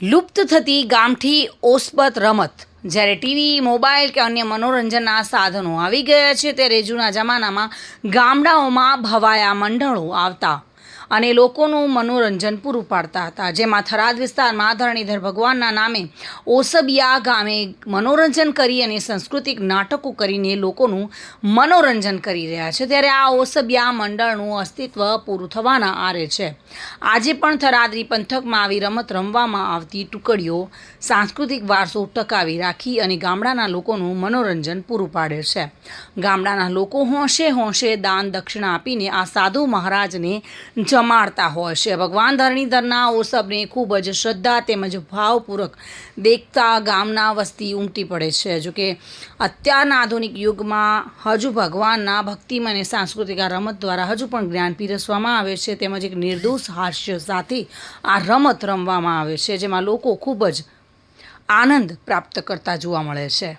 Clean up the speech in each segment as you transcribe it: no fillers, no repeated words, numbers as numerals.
લુપ્ત થતી ગામઠી ઓસબત રમત જ્યારે ટીવી, મોબાઈલ કે અન્ય મનોરંજનના સાધનો આવી ગયા છે, ત્યારે જૂના જમાનામાં ગામડાઓમાં ભવાયા મંડળો આવતા અને લોકોનું મનોરંજન પૂરું પાડતા હતા, જેમાં થરાદ વિસ્તારમાં ધરણીધર ભગવાનના નામે ઓસબિયા ગામે મનોરંજન કરી અને સાંસ્કૃતિક નાટકો કરીને લોકોનું મનોરંજન કરી રહ્યા છે. ત્યારે આ ઓસબિયા મંડળનું અસ્તિત્વ પૂરું થવાના આરે છે. આજે પણ થરાદરી પંથકમાં આવી રમત રમવામાં આવતી ટુકડીઓ સાંસ્કૃતિક વારસો ટકાવી રાખી અને ગામડાના લોકોનું મનોરંજન પૂરું પાડે છે. ગામડાના લોકો હોંશે હોંશે દાન દક્ષિણા આપીને આ સાધુ મહારાજને જમાડતા હોય છે. ભગવાન ધરણીધરના ઓસબને ખૂબ જ શ્રદ્ધા તેમજ ભાવપૂર્વક દેખતા ગામના વસ્તી ઉમટી પડે છે. જોકે અત્યારના આધુનિક યુગમાં હજુ ભગવાનના ભક્તિમય અને સાંસ્કૃતિક આ રમત દ્વારા હજુ પણ જ્ઞાન પીરસવામાં આવે છે, તેમજ એક નિર્દોષ હાસ્ય સાથે આ રમત રમવામાં આવે છે, જેમાં લોકો ખૂબ જ આનંદ પ્રાપ્ત કરતા જોવા મળે છે.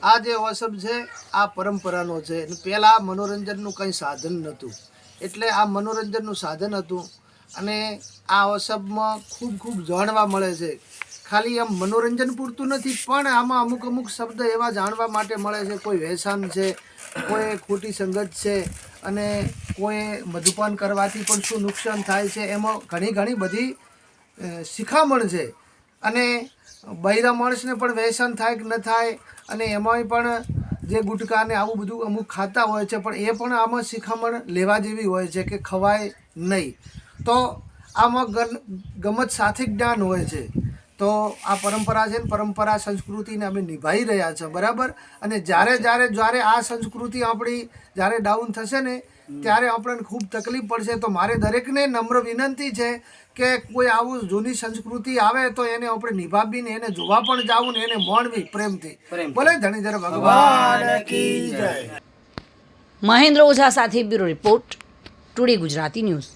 આ જે ઓસબ છે આ પરંપરાનો છે. પહેલાં મનોરંજનનું કંઈ સાધન નહોતું, એટલે આ મનોરંજનનું સાધન હતું. અને આ ઓસબમાં ખૂબ જાણવા મળે છે. ખાલી આમ મનોરંજન પૂરતું નથી, પણ આમાં અમુક શબ્દ એવા જાણવા માટે મળે છે. કોઈ વ્યસન છે, કોઈ ખોટી સંગત છે, અને કોઈ મધુપાન કરવાથી પણ શું નુકસાન થાય છે, એમાં ઘણી બધી શિખામણ છે. અને બૈરા માણસને પણ વ્યસન થાય કે ન થાય, અને એમાંય પણ જે ગુટકાને આવું બધું અમુક ખાતા હોય છે, પણ એ પણ આમાં શિખામણ લેવા જેવી હોય છે કે ખવાય નહીં. તો આમાં ગમત સાથે જ્ઞાન હોય છે. તો આ પરંપરા છે ને, પરંપરા સંસ્કૃતિને અમે નિભાવી રહ્યા છે, બરાબર. અને જ્યારે આ સંસ્કૃતિ આપણી જ્યારે ડાઉન થશે ને, ત્યારે આપણને ખૂબ તકલીફ પડશે. તો મારે દરેકને નમ્ર વિનંતી છે કે કોઈ આવું જૂની સંસ્કૃતિ આવે તો એને આપણે નિભાવીને એને જોવા પણ જાવું ને એને માણવી પ્રેમથી. બોલે ધણીધર ભગવાન કી જય. મહેન્દ્ર ઓઝા સાથે bureau report, today Gujarati news.